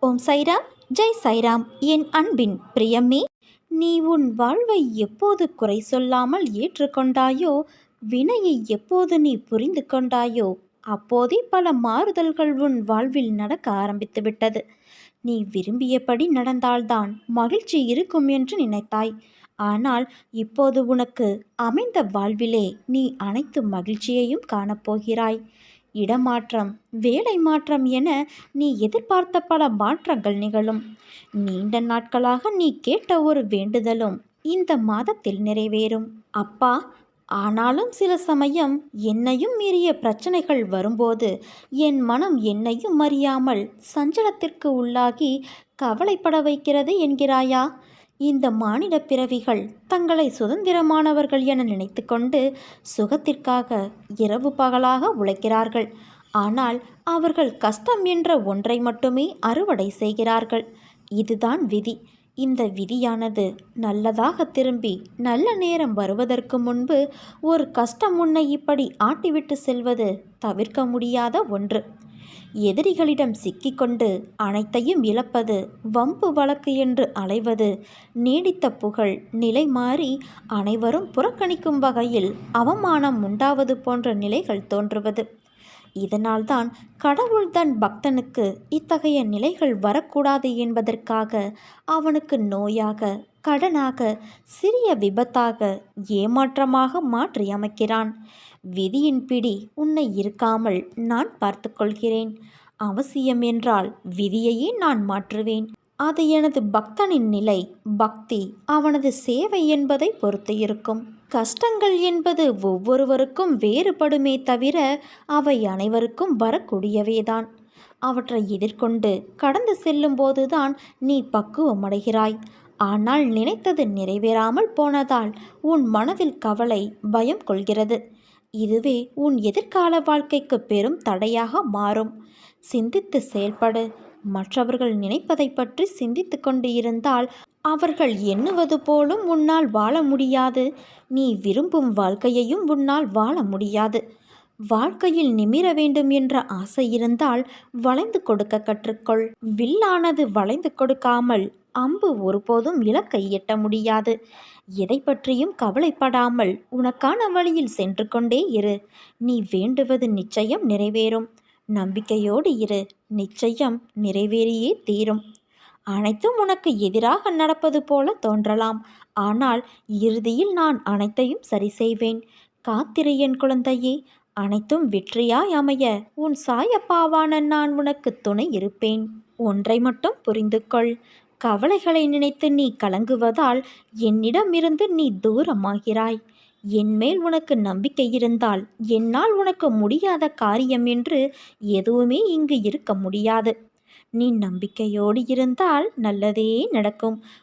ஓம் சைராம், ஜெய் சைராம். என் அன்பின் பிரியமே, நீ உன் வாழ்வை எப்போது குறை சொல்லாமல் ஏற்றுக்கொண்டாயோ, வினையை எப்போது நீ புரிந்து கொண்டாயோ, அப்போதே பல மாறுதல்கள் உன் வாழ்வில் நடக்க ஆரம்பித்து விட்டது. நீ விரும்பியபடி நடந்தால்தான் மகிழ்ச்சி இருக்கும் என்று நினைத்தாய். ஆனால் இப்போது உனக்கு அமைந்த வாழ்விலே நீ அனைத்து மகிழ்ச்சியையும் காணப்போகிறாய். இடமாற்றம், வேலை மாற்றம் என நீ எதிர்பார்த்த பல மாற்றங்கள் நிகழும். நீண்ட நாட்களாக நீ கேட்ட ஒரு வேண்டுதலும் இந்த மாதத்தில் நிறைவேறும். அப்பா, ஆனாலும் சில சமயம் என்னையும் மீறிய பிரச்சனைகள் வரும்போது என் மனம் என்னையும் அறியாமல் சஞ்சலத்திற்கு உள்ளாகி கவலைப்பட வைக்கிறது என்கிறாயா? இந்த மானிட பிறவிகள் தங்களை சுதந்திரமானவர்கள் என நினைத்து கொண்டு சுகத்திற்காக இரவு பகலாக உழைக்கிறார்கள். ஆனால் அவர்கள் கஷ்டம் என்ற ஒன்றை மட்டுமே அறுவடை செய்கிறார்கள். இதுதான் விதி. இந்த விதியானது நல்லதாக திரும்பி நல்ல நேரம் வருவதற்கு முன்பு ஒரு கஷ்டம் உன்னை இப்படி ஆட்டிவிட்டு செல்வது தவிர்க்க முடியாத ஒன்று. எதிரிகளிடம் சிக்கிக்கொண்டு அனைத்தையும் இழப்பது, வம்பு வழக்கு என்று அலைவது, நீடித்த புகழ் நிலை மாறி அனைவரும் புறக்கணிக்கும் வகையில் அவமானம் உண்டாவது போன்ற நிலைகள் தோன்றுவது. இதனால்தான் கடவுள் தன் பக்தனுக்கு இத்தகைய நிலைகள் வரக்கூடாது என்பதற்காக அவனுக்கு நோயாக, கடனாக, சிறிய விபத்தாக, ஏமாற்றமாக மாற்றி அமைக்கிறான். விதியின் பிடி உன்னை இருக்காமல் நான் பார்த்து கொள்கிறேன். அவசியம் என்றால் விதியையே நான் மாற்றுவேன். அது எனது பக்தனின் நிலை, பக்தி, அவனது சேவை என்பதை பொறுத்து இருக்கும். கஷ்டங்கள் என்பது ஒவ்வொருவருக்கும் வேறுபடுமே தவிர அவை அனைவருக்கும் வரக்கூடியவேதான். அவற்றை எதிர்கொண்டு கடந்து செல்லும் போதுதான் நீ பக்குவமடைகிறாய். ஆனால் நினைத்தது நிறைவேறாமல் போனதால் உன் மனதில் கவலை, பயம் கொள்கிறது. இதுவே உன் எதிர்கால வாழ்க்கைக்கு பெரும் தடையாக மாறும். சிந்தித்து செயல்படு. மற்றவர்கள் நினைப்பதை பற்றி சிந்தித்து கொண்டு இருந்தால் அவர்கள் எண்ணுவது போலும் உன்னால் வாழ முடியாது. நீ விரும்பும் வாழ்க்கையையும் உன்னால் வாழ முடியாது. வாழ்க்கையில் நிமிர வேண்டும் என்ற ஆசை இருந்தால் வளைந்து கொடுக்க கற்றுக்கொள். வில்லானது வளைந்து கொடுக்காமல் அம்பு ஒருபோதும் இலக்கை எட்ட முடியாது. எதை பற்றியும் கவலைப்படாமல் உனக்கான வழியில் சென்று கொண்டே இரு. நீ வேண்டுவது நிச்சயம் நிறைவேறும். நம்பிக்கையோடு இரு. நிச்சயம் நிறைவேறியே தீரும். அனைத்தும் உனக்கு எதிராக நடப்பது போல தோன்றலாம். ஆனால் இறுதியில் நான் அனைத்தையும் சரி செய்வேன். காத்திரு என் குழந்தையே. அனைத்தும் வெற்றியாய் அமைய உன் சாயப்பாவான நான் உனக்கு துணை இருப்பேன். ஒன்றை மட்டும் புரிந்து கொள். கவலைகளை நினைத்து நீ கலங்குவதால் என்னிடமிருந்து நீ தூரமாகிறாய். என்மேல் உனக்கு நம்பிக்கை இருந்தால் என்னால் உனக்கு முடியாத காரியம் என்று எதுவுமே இங்கு இருக்க முடியாது. நீ நம்பிக்கையோடு இருந்தால் நல்லதே நடக்கும்.